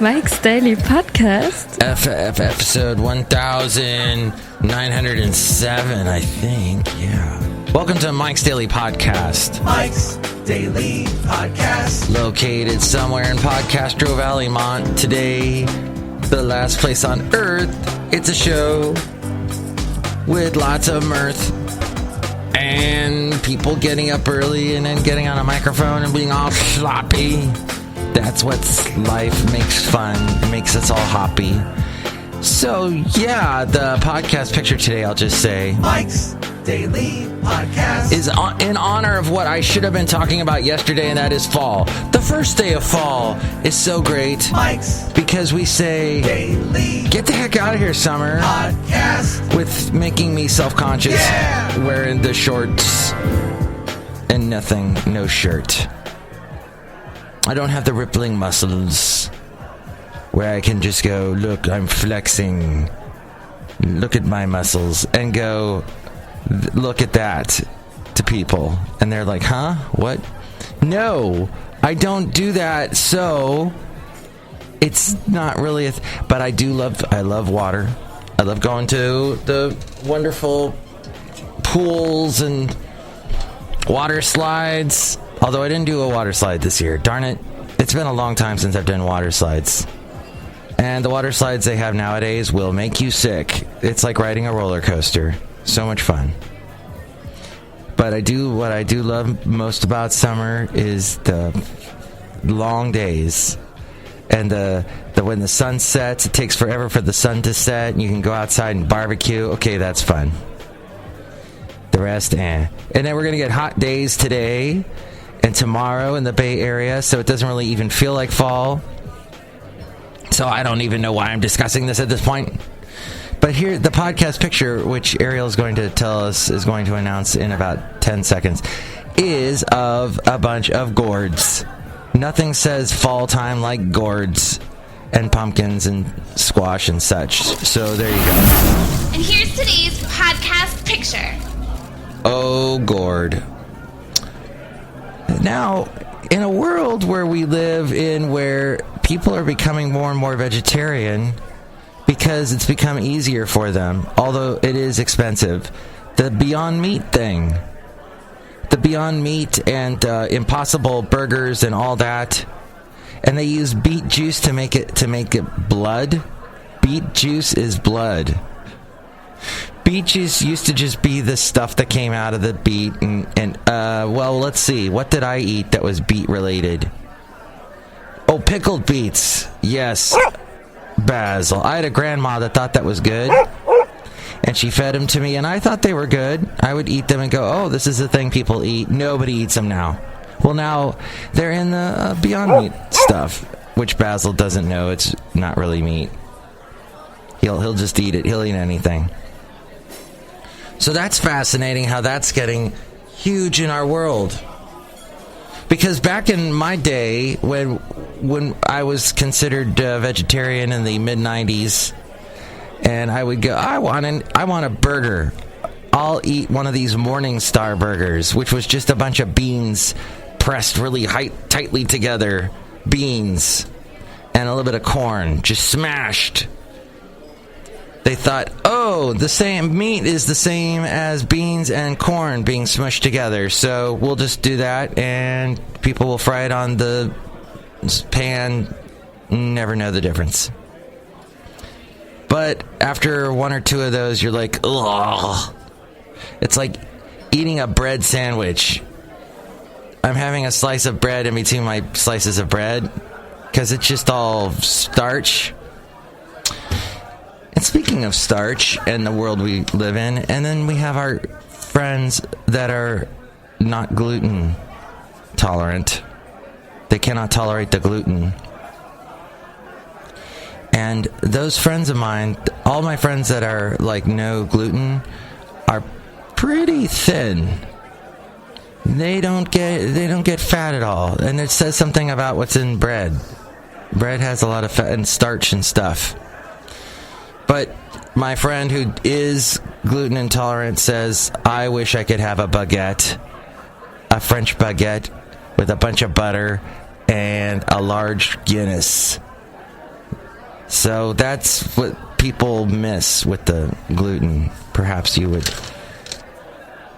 Mike's Daily Podcast. Episode 1907, I think. Yeah. Welcome to Mike's Daily Podcast. Mike's Daily Podcast. Located somewhere in Podcastro Valley, Mont. Today, the last place on earth. It's a show with lots of mirth and people getting up early and then getting on a microphone and being all sloppy. That's what life makes fun. It makes us all hoppy. So, yeah, the podcast picture today, I'll just say, Mike's Daily Podcast is in honor of what I should have been talking about yesterday, and that is fall. The first day of fall is so great. Mike's because we say, Daily get the heck out of here, summer. Podcast. With making me self-conscious, wearing the shorts and nothing, no shirt. I don't have the rippling muscles where I can just go, look, I'm flexing. Look at my muscles. And go, look at that to people. And they're like, huh? What? No, I don't do that. So it's not really but I love water. I love going to the wonderful pools and water slides. Although I didn't do a water slide this year. Darn it. It's been a long time since I've done water slides. And the water slides they have nowadays will make you sick. It's like riding a roller coaster. So much fun. But what I do love most about summer is the long days. And the when the sun sets, it takes forever for the sun to set. And you can go outside and barbecue. Okay, that's fun. The rest, And then we're going to get hot days today and tomorrow in the Bay Area, so it doesn't really even feel like fall. So I don't even know why I'm discussing this at this point. But here, the podcast picture, which Ariel is going to announce in about 10 seconds, is of a bunch of gourds. Nothing says fall time like gourds and pumpkins and squash and such. So there you go. And here's today's podcast picture. Oh, gourd. Now, in a world where we live in where people are becoming more and more vegetarian because it's become easier for them, although it is expensive, the Beyond Meat thing, the Beyond Meat and Impossible Burgers and all that, and they use beet juice to make it blood. Beet juice is blood. Beet juice used to just be the stuff that came out of the beet, and well, let's see. What did I eat that was beet related? Oh, pickled beets. Yes. Basil. I had a grandma that thought that was good, and she fed them to me, and I thought they were good. I would eat them and go, oh, this is the thing people eat. Nobody eats them now. Well, now they're in the Beyond Meat stuff, which Basil doesn't know it's not really meat. He'll just eat it. He'll eat anything. So that's fascinating how that's getting huge in our world. Because back in my day, when I was considered vegetarian in the mid-90s, and I would go, I want a burger. I'll eat one of these Morningstar burgers, which was just a bunch of beans pressed really tightly together. Beans and a little bit of corn, just smashed. They thought, oh, the same meat is the same as beans and corn being smushed together, so we'll just do that, and people will fry it on the pan, never know the difference. But after one or two of those, you're like, ugh. It's like eating a bread sandwich. I'm having a slice of bread in between my slices of bread, because it's just all starch. And speaking of starch and the world we live in, and then we have our friends that are not gluten tolerant. They cannot tolerate the gluten. And those friends of mine, all my friends that are like no gluten, are pretty thin. They don't get fat at all. And it says something about what's in bread. Bread has a lot of fat and starch and stuff. But my friend who is gluten intolerant says, I wish I could have a baguette, a French baguette with a bunch of butter and a large Guinness. So that's what people miss with the gluten. Perhaps you would.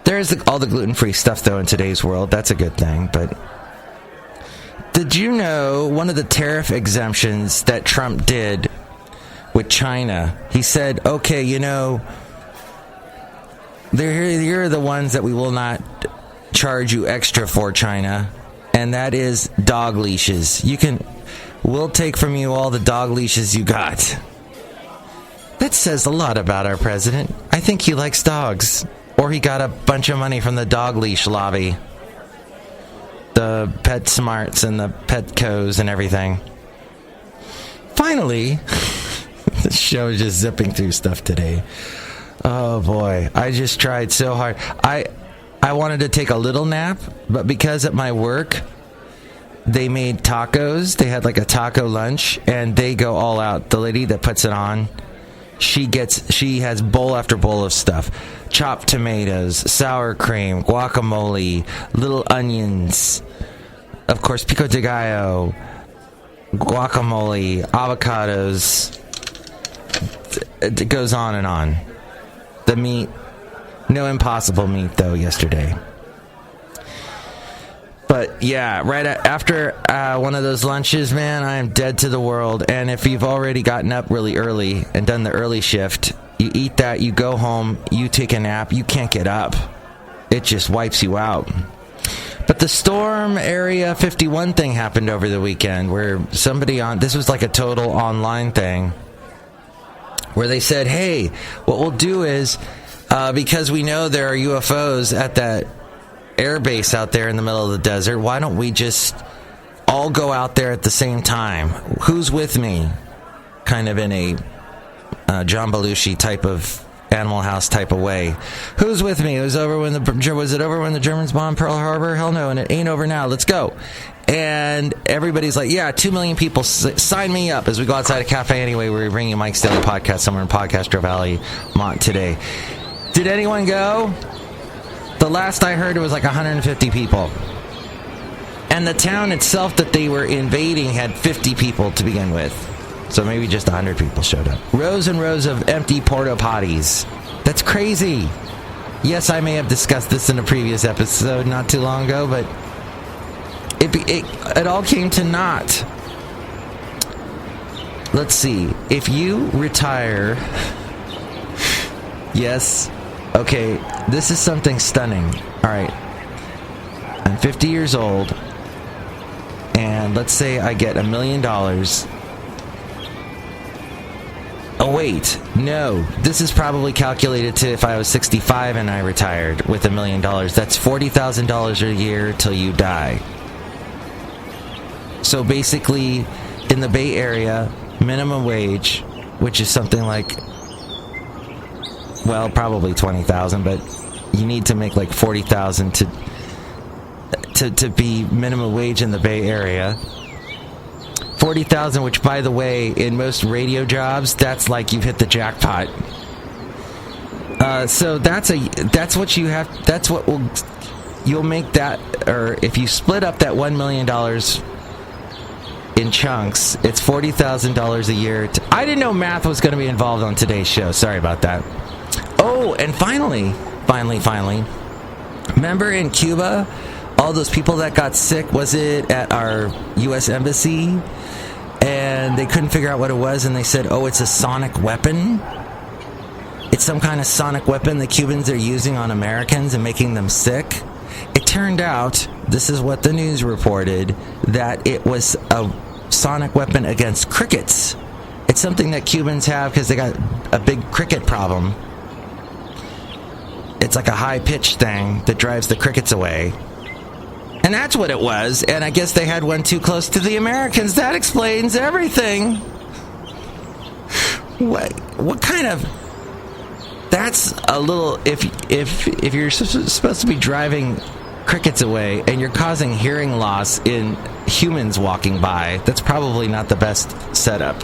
There's all the gluten-free stuff, though, in today's world. That's a good thing. But did you know one of the tariff exemptions that Trump did with China? He said, okay, here are the ones that we will not charge you extra for, China. And that is dog leashes. We'll take from you all the dog leashes you got. That says a lot about our president. I think he likes dogs. Or he got a bunch of money from the dog leash lobby. The Pet Smarts and the Petcos and everything. Finally, the show is just zipping through stuff today. Oh boy, I just tried so hard. I wanted to take a little nap, but because at my work, they made tacos. They had like a taco lunch, and they go all out. The lady that puts it on, she has bowl after bowl of stuff. Chopped tomatoes, sour cream, guacamole, little onions, of course, pico de gallo, guacamole, avocados. It goes on and on. The meat, no Impossible meat, though, yesterday. But yeah, right after one of those lunches, man, I am dead to the world. And if you've already gotten up really early and done the early shift, you eat that, you go home, you take a nap, you can't get up. It just wipes you out. But the Storm Area 51 thing happened over the weekend where this was like a total online thing, where they said, hey, what we'll do is, because we know there are UFOs at that air base out there in the middle of the desert, why don't we just all go out there at the same time? Who's with me? Kind of in a John Belushi type of Animal House type of way. Who's with me? Was it over when the Germans bombed Pearl Harbor? Hell no, and it ain't over now. Let's go. And everybody's like, yeah, 2 million people, sign me up. As we go outside a cafe anyway, we're bringing you Mike's Daily Podcast somewhere in Podcastro Valley, Mont today. Did anyone go? The last I heard, it was like 150 people. And the town itself that they were invading had 50 people to begin with. So maybe just 100 people showed up. Rows and rows of empty porta potties. That's crazy. Yes, I may have discussed this in a previous episode not too long ago, but it all came to naught. Let's see. If you retire... Yes. Okay, this is something stunning. All right. I'm 50 years old, and let's say I get $1 million. Oh, wait. No. This is probably calculated to if I was 65 and I retired with $1 million. That's $40,000 a year till you die. So basically, in the Bay Area, minimum wage, which is something like, well, probably 20,000, but you need to make like 40,000 to be minimum wage in the Bay Area. 40,000, which, by the way, in most radio jobs, that's like you've hit the jackpot. So that's what you have. That's what you'll make that. Or if you split up that $1 million in chunks, it's $40,000 a year. I didn't know math was going to be involved on today's show. Sorry about that. Oh, and finally, remember in Cuba, all those people that got sick, was it at our U.S. Embassy? And they couldn't figure out what it was, and they said, oh, it's a sonic weapon? It's some kind of sonic weapon the Cubans are using on Americans and making them sick? It turned out, this is what the news reported, that it was a sonic weapon against crickets. It's something that Cubans have because they got a big cricket problem. It's like a high-pitched thing that drives the crickets away. And that's what it was. And I guess they had one too close to the Americans. That explains everything. What kind of... That's a little... If you're supposed to be driving crickets away and you're causing hearing loss in humans walking by, that's probably not the best setup.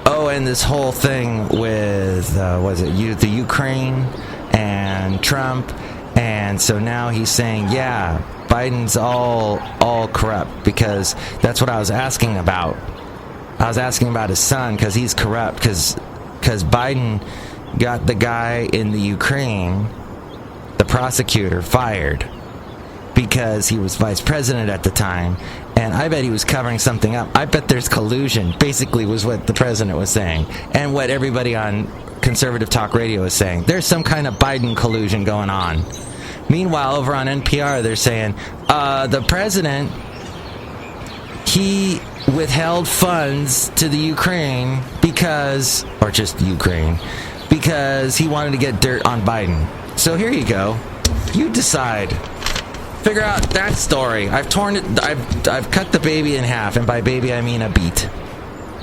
Oh, and this whole thing with, the Ukraine and Trump, and so now he's saying, yeah, Biden's all corrupt, because that's what I was asking about. I was asking about his son because he's corrupt, because Biden got the guy in the Ukraine, the prosecutor, fired because he was vice president at the time, and I bet he was covering something up. I bet there's collusion, basically, was what the president was saying, and what everybody on conservative talk radio is saying. There's some kind of Biden collusion going on. Meanwhile, over on NPR, they're saying, the president, he withheld funds to the Ukraine because he wanted to get dirt on Biden. So here you go. You decide. Figure out that story. I've cut the baby in half, and by baby I mean a beat.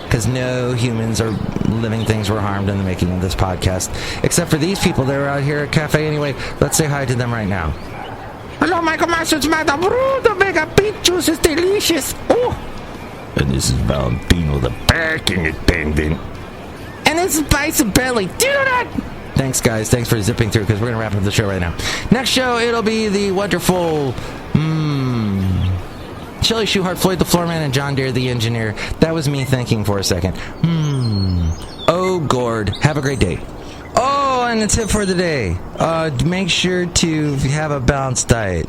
Because no humans or living things were harmed in the making of this podcast. Except for these people that are out here at Cafe anyway. Let's say hi to them right now. Hello, Michael Masters, Madame Rootabega. Beet juice is delicious. Oh. And this is Valentino, the parking attendant. And this is Bison Bentley. Do that! Thanks, guys. Thanks for zipping through, because we're going to wrap up the show right now. Next show, it'll be the wonderful... Chely Shoehart, Floyd the Floorman, and John Deere the engineer. That was me thinking for a second. Oh, Gourd. Have a great day. Oh, and a tip for the day. Make sure to have a balanced diet.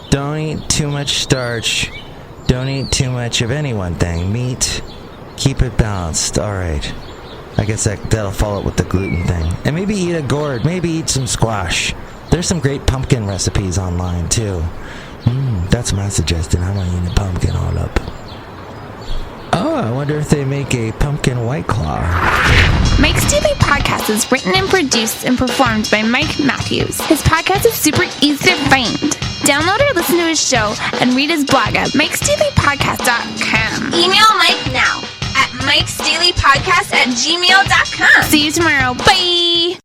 Don't eat too much starch. Don't eat too much of any one thing. Meat. Keep it balanced. All right. I guess that'll follow up with the gluten thing. And maybe eat a gourd. Maybe eat some squash. There's some great pumpkin recipes online, too. That's my suggestion. I want to eat a pumpkin all up. Oh, I wonder if they make a pumpkin White Claw. Mike's Daily Podcast is written and produced and performed by Mike Matthews. His podcast is super easy to find. Download or listen to his show and read his blog at MikesDailyPodcast.com. Email Mike now at MikesDailyPodcast@gmail.com. See you tomorrow. Bye!